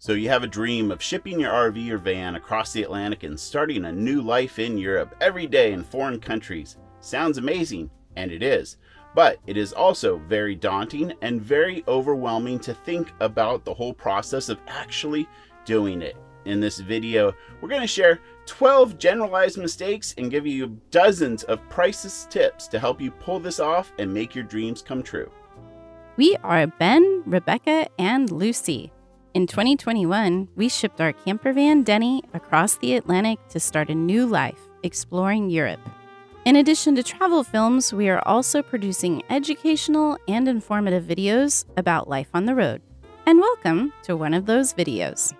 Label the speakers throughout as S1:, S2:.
S1: So you have a dream of shipping your RV or van across the Atlantic and starting a new life in Europe every day in foreign countries. Sounds amazing, and it is. But it is also very daunting and very overwhelming to think about the whole process of actually doing it. In this video, we're going to share 12 generalized mistakes and give you dozens of priceless tips to help you pull this off and make your dreams come true.
S2: We are Ben, Rebecca, and Lucy. In 2021, we shipped our camper van, Denny, across the Atlantic to start a new life, exploring Europe. In addition to travel films, we are also producing educational and informative videos about life on the road. And welcome to one of those videos.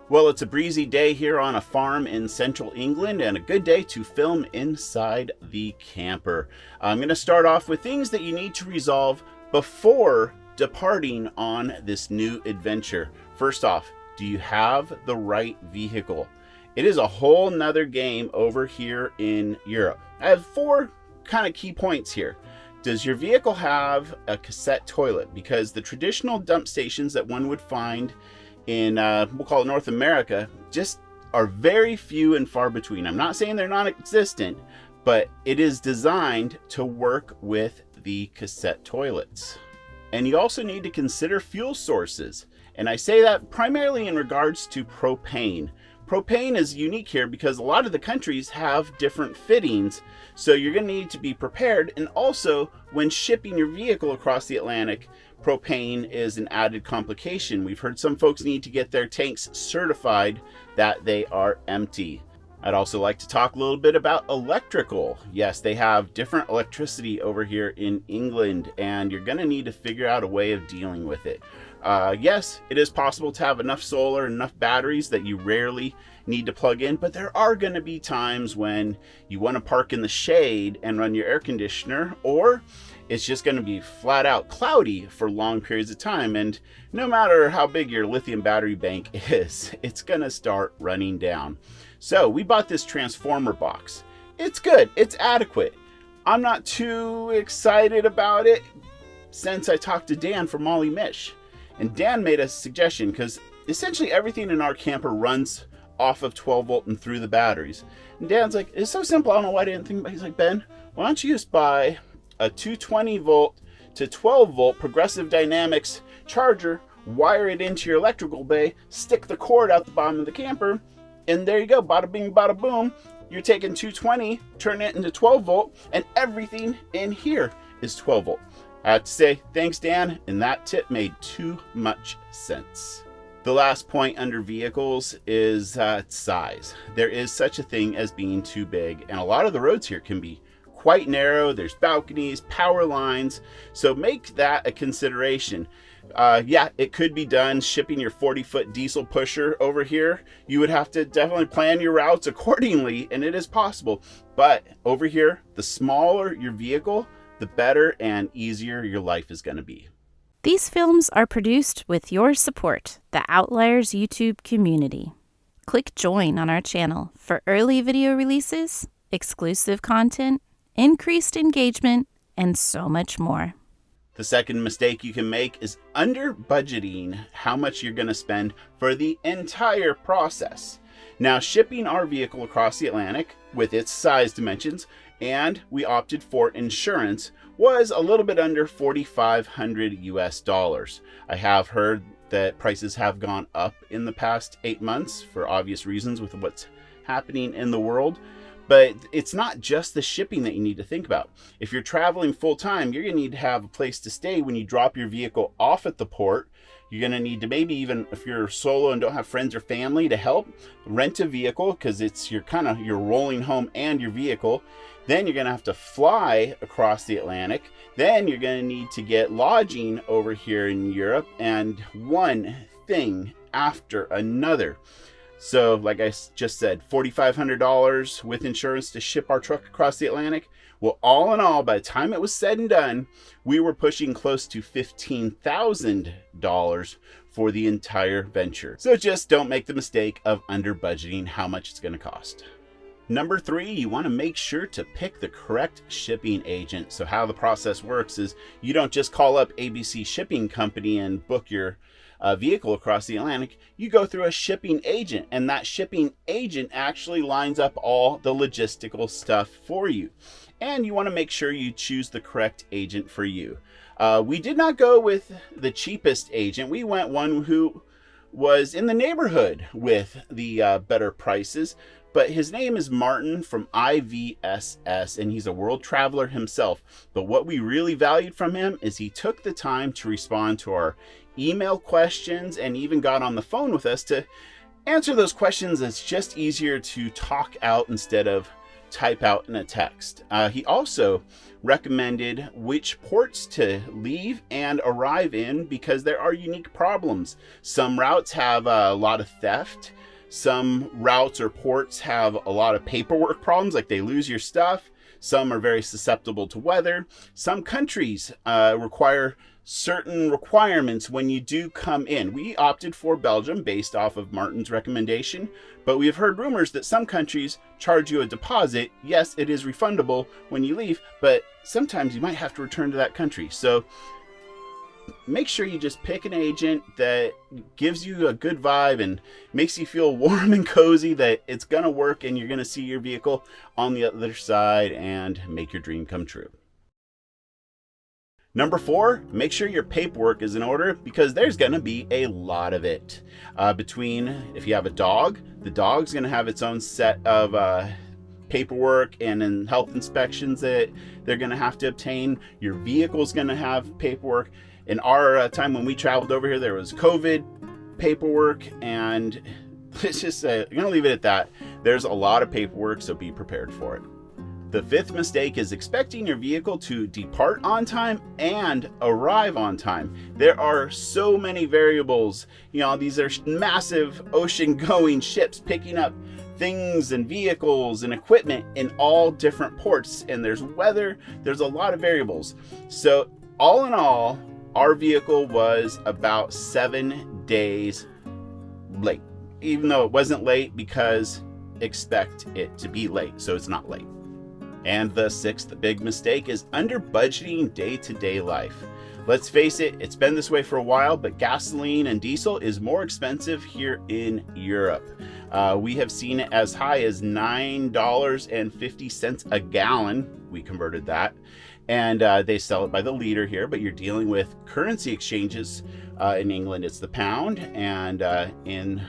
S1: Well, it's a breezy day here on a farm in central England and a good day to film inside the camper. I'm going to start off with things that you need to resolve before departing on this new adventure. First off, do you have the right vehicle? It is a whole nother game over here in Europe. I have 4 kind of key points here. Does your vehicle have a cassette toilet? Because the traditional dump stations that one would find in, we'll call it North America, just are very few and far between. I'm not saying they're non-existent, but it is designed to work with the cassette toilets. And you also need to consider fuel sources. And I say that primarily in regards to propane. Propane is unique here because a lot of the countries have different fittings. So you're going to need to be prepared. And also, when shipping your vehicle across the Atlantic, propane is an added complication. We've heard some folks need to get their tanks certified that they are empty. I'd also like to talk a little bit about electrical. Yes, they have different electricity over here in England, and you're going to need to figure out a way of dealing with it. Yes, it is possible to have enough solar and enough batteries that you rarely need to plug in, but there are going to be times when you want to park in the shade and run your air conditioner, or it's just going to be flat out cloudy for long periods of time. And no matter how big your lithium battery bank is, it's going to start running down. So we bought this transformer box. It's good. It's adequate. I'm not too excited about it since I talked to Dan from Molly Mish. And Dan made a suggestion because essentially everything in our camper runs off of 12 volt and through the batteries. And Dan's like, it's so simple. I don't know why I didn't think about it. He's like, Ben, why don't you just buy a 220 volt to 12 volt progressive dynamics charger, wire it into your electrical bay, stick the cord out the bottom of the camper, and there you go, bada bing, bada boom. You're taking 220, turn it into 12 volt, and everything in here is 12 volt. I have to say, thanks, Dan, and that tip made too much sense. The last point under vehicles is size. There is such a thing as being too big, and a lot of the roads here can be quite narrow. There's balconies, power lines, so make that a consideration. Yeah, it could be done shipping your 40-foot diesel pusher over here. You would have to definitely plan your routes accordingly, and it is possible. But over here, the smaller your vehicle, the better and easier your life is going to be.
S2: These films are produced with your support, the Outliers YouTube community. Click join on our channel for early video releases, exclusive content, increased engagement, and so much more.
S1: The second mistake you can make is under budgeting how much you're going to spend for the entire process. Now, shipping our vehicle across the Atlantic with its size dimensions, and we opted for insurance, was a little bit under $4,500 US. I have heard that prices have gone up in the past 8 months for obvious reasons with what's happening in the world. But it's not just the shipping that you need to think about. If you're traveling full time, you're going to need to have a place to stay when you drop your vehicle off at the port. You're going to need to, maybe even if you're solo and don't have friends or family to help, rent a vehicle because it's you're rolling home and your vehicle. Then you're going to have to fly across the Atlantic. Then you're going to need to get lodging over here in Europe, and one thing after another. So like I just said, $4,500 with insurance to ship our truck across the Atlantic. Well, all in all, by the time it was said and done, we were pushing close to $15,000 for the entire venture. So just don't make the mistake of under budgeting how much it's going to cost. Number 3, you want to make sure to pick the correct shipping agent. So how the process works is you don't just call up ABC Shipping Company and book your vehicle across the Atlantic, you go through a shipping agent, and that shipping agent actually lines up all the logistical stuff for you. And you want to make sure you choose the correct agent for you. We did not go with the cheapest agent. We went one who was in the neighborhood with the better prices. But his name is Martin from IVSS, and he's a world traveler himself. But what we really valued from him is he took the time to respond to our email questions and even got on the phone with us to answer those questions. It's just easier to talk out instead of type out in a text. He also recommended which ports to leave and arrive in because there are unique problems. Some routes have a lot of theft. Some routes or ports have a lot of paperwork problems, like they lose your stuff. Some are very susceptible to weather. Some countries require certain requirements when you do come in. We opted for Belgium based off of Martin's recommendation, but we've heard rumors that some countries charge you a deposit. Yes, it is refundable when you leave, but sometimes you might have to return to that country. So make sure you just pick an agent that gives you a good vibe and makes you feel warm and cozy that it's going to work and you're going to see your vehicle on the other side and make your dream come true. Number 4, make sure your paperwork is in order because there's going to be a lot of it. If you have a dog, the dog's going to have its own set of paperwork and health inspections that they're going to have to obtain. Your vehicle's going to have paperwork. In our time when we traveled over here, there was COVID paperwork, and let's just say, I'm going to leave it at that. There's a lot of paperwork, so be prepared for it. The 5th mistake is expecting your vehicle to depart on time and arrive on time. There are so many variables. These are massive ocean-going ships picking up things and vehicles and equipment in all different ports, and there's weather. There's a lot of variables. So all in all, our vehicle was about 7 days late, even though it wasn't late because expect it to be late, so it's not late. And the 6th big mistake is under budgeting day-to-day life. Let's face it, it's been this way for a while, but gasoline and diesel is more expensive here in Europe. We have seen it as high as $9.50 a gallon. We converted that. And they sell it by the liter here, but you're dealing with currency exchanges. In England, it's the pound, and in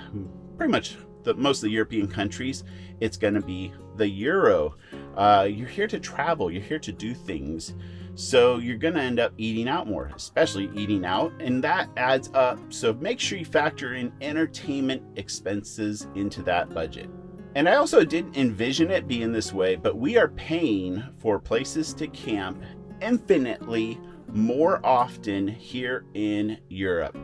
S1: pretty much most of the European countries, it's going to be the euro. You're here to travel, you're here to do things, so you're going to end up eating out more, especially eating out, and that adds up. So make sure you factor in entertainment expenses into that budget. And I also didn't envision it being this way, but we are paying for places to camp infinitely more often here in Europe.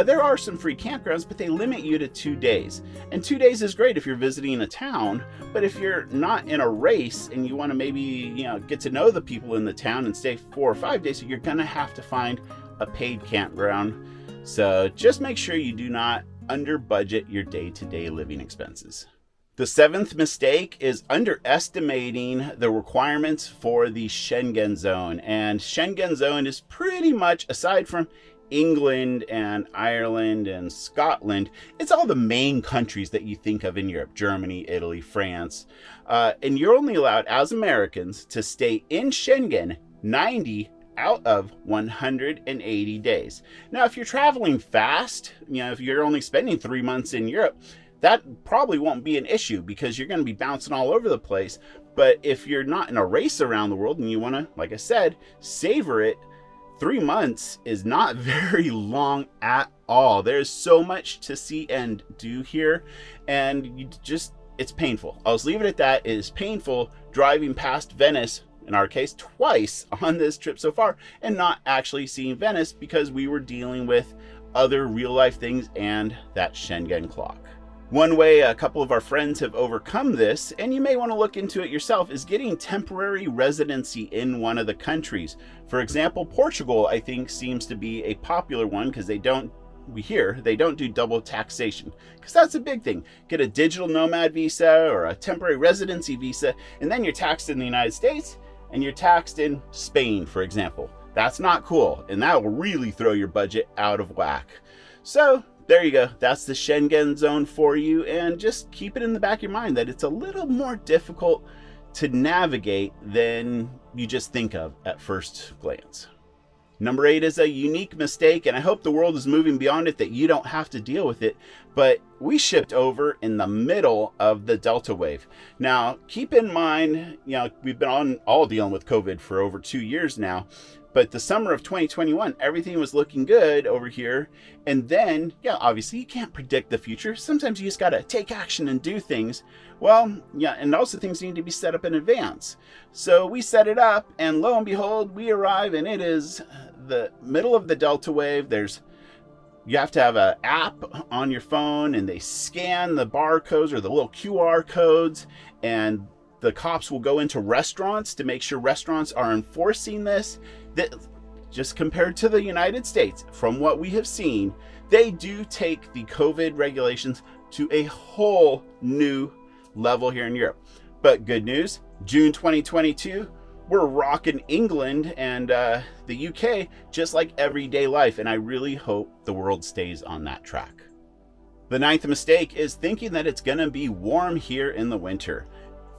S1: There are some free campgrounds, but they limit you to 2 days. And 2 days is great if you're visiting a town, but if you're not in a race and you want to maybe, get to know the people in the town and stay 4 or 5 days, you're going to have to find a paid campground. So just make sure you do not under budget your day-to-day living expenses. The 7th mistake is underestimating the requirements for the Shengen Zone. And Shengen Zone is pretty much, aside from England and Ireland and Scotland, it's all the main countries that you think of in Europe: Germany, Italy, France. And you're only allowed, as Americans, to stay in Schengen 90 out of 180 days. Now, if you're traveling fast, if you're only spending 3 months in Europe, that probably won't be an issue because you're going to be bouncing all over the place. But if you're not in a race around the world and you want to, like I said, savor it, 3 months is not very long at all. There's so much to see and do here, and it's painful. I'll just leave it at that. It is painful driving past Venice, in our case, twice on this trip so far, and not actually seeing Venice because we were dealing with other real life things and that Schengen clock. One way a couple of our friends have overcome this, and you may want to look into it yourself, is getting temporary residency in one of the countries. For example, Portugal, I think, seems to be a popular one because they don't do double taxation, because that's a big thing. Get a digital nomad visa or a temporary residency visa, and then you're taxed in the United States and you're taxed in Spain, for example. That's not cool, and that will really throw your budget out of whack. So there you go. That's the Shengen Zone for you. And just keep it in the back of your mind that it's a little more difficult to navigate than you just think of at first glance. Number 8 is a unique mistake, and I hope the world is moving beyond it, that you don't have to deal with it. But we shipped over in the middle of the Delta wave. Now, keep in mind, we've been all dealing with COVID for over 2 years now. But the summer of 2021, everything was looking good over here. And then, obviously you can't predict the future. Sometimes you just got to take action and do things. Well, and also things need to be set up in advance. So we set it up, and lo and behold, we arrive, and it is the middle of the Delta wave. You have to have an app on your phone, and they scan the barcodes or the little QR codes, and the cops will go into restaurants to make sure restaurants are enforcing this. Just compared to the United States, from what we have seen, they do take the COVID regulations to a whole new level here in Europe. But good news, June 2022, we're rocking England and the UK just like everyday life, and I really hope the world stays on that track. The 9th mistake is thinking that it's going to be warm here in the winter.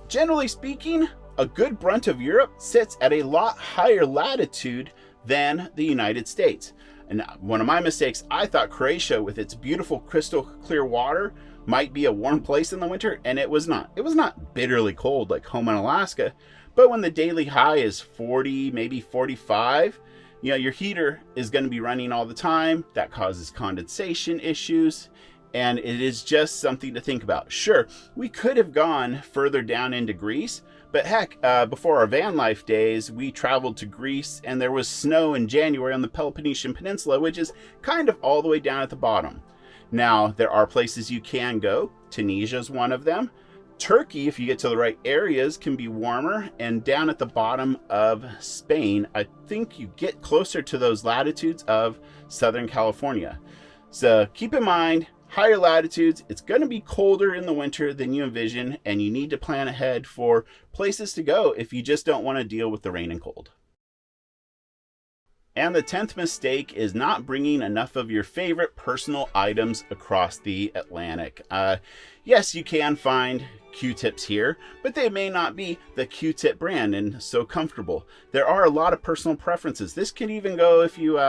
S1: Generally speaking, a good brunt of Europe sits at a lot higher latitude than the United States. And one of my mistakes, I thought Croatia, with its beautiful crystal clear water, might be a warm place in the winter, and it was not. It was not bitterly cold like home in Alaska, but when the daily high is 40, maybe 45, your heater is going to be running all the time. That causes condensation issues. And it is just something to think about. Sure, we could have gone further down into Greece, but heck, before our van life days, we traveled to Greece, and there was snow in January on the Peloponnesian Peninsula, which is kind of all the way down at the bottom. Now, there are places you can go. Tunisia is one of them. Turkey, if you get to the right areas, can be warmer. And down at the bottom of Spain, I think you get closer to those latitudes of Southern California. So keep in mind, higher latitudes, it's going to be colder in the winter than you envision, and you need to plan ahead for places to go if you just don't want to deal with the rain and cold. And the 10th mistake is not bringing enough of your favorite personal items across the Atlantic. Yes, you can find Q-tips here, but they may not be the Q-tip brand and so comfortable. There are a lot of personal preferences. This could even go if you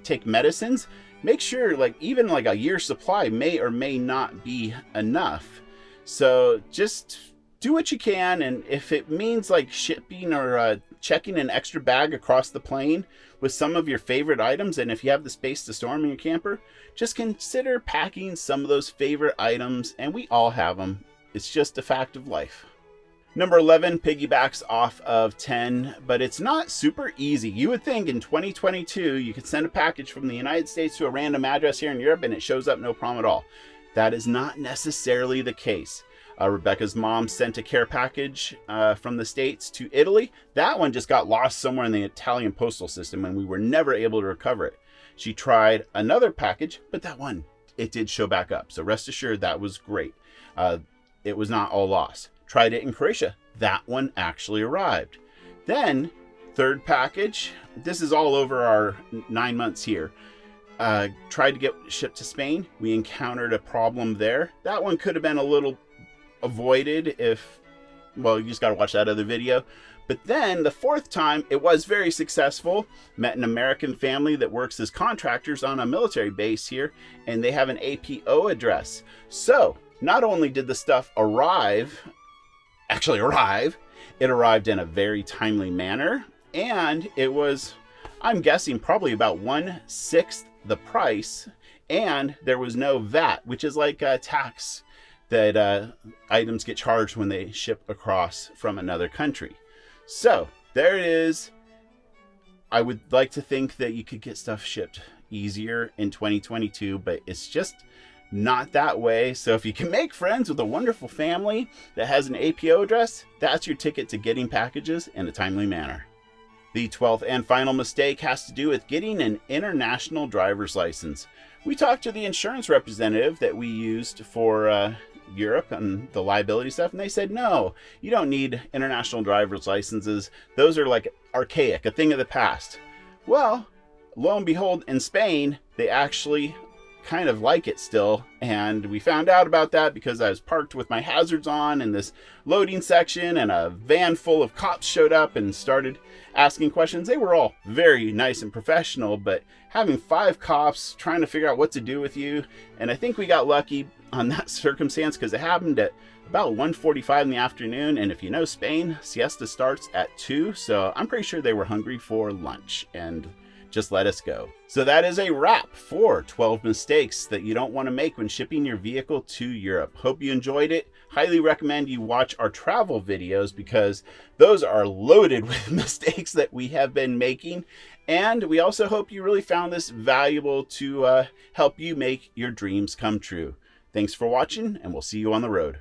S1: take medicines. Make sure even a year's supply may or may not be enough. So just do what you can, and if it means shipping or checking an extra bag across the plane with some of your favorite items, and if you have the space to store them in your camper, just consider packing some of those favorite items, and we all have them. It's just a fact of life. Number 11 piggybacks off of 10, but it's not super easy. You would think in 2022 you could send a package from the United States to a random address here in Europe and it shows up no problem at all. That is not necessarily the case. Rebecca's mom sent a care package from the States to Italy. That one just got lost somewhere in the Italian postal system and we were never able to recover it. She tried another package, but that one, it did show back up. So rest assured that was great. It was not all lost. Tried it in Croatia. That one actually arrived. Then, third package. This is all over our 9 months here. Tried to get shipped to Spain. We encountered a problem there. That one could have been a little avoided you just got to watch that other video. But then the fourth time, it was very successful. Met an American family that works as contractors on a military base here, and they have an APO address. So, not only did the stuff actually arrive, it arrived in a very timely manner, and it was, I'm guessing, probably about 1/6 the price, and there was no VAT, which is like a tax that items get charged when they ship across from another country. So there it is. I would like to think that you could get stuff shipped easier in 2022, but it's just not that way. So if you can make friends with a wonderful family that has an APO address, that's your ticket to getting packages in a timely manner. The 12th and final mistake has to do with getting an international driver's license. We talked to the insurance representative that we used for Europe and the liability stuff, and they said, no, you don't need international driver's licenses. Those are archaic, a thing of the past. Well, lo and behold, in Spain, they actually kind of like it still. And we found out about that because I was parked with my hazards on in this loading section, and a van full of cops showed up and started asking questions. They were all very nice and professional, but having 5 cops trying to figure out what to do with you, and I think we got lucky on that circumstance because it happened at about 1:45 in the afternoon, and if you know Spain, siesta starts at 2, so I'm pretty sure they were hungry for lunch and just let us go. So that is a wrap for 12 mistakes that you don't want to make when shipping your vehicle to Europe. Hope you enjoyed it. Highly recommend you watch our travel videos because those are loaded with mistakes that we have been making. And we also hope you really found this valuable to help you make your dreams come true. Thanks for watching, and we'll see you on the road.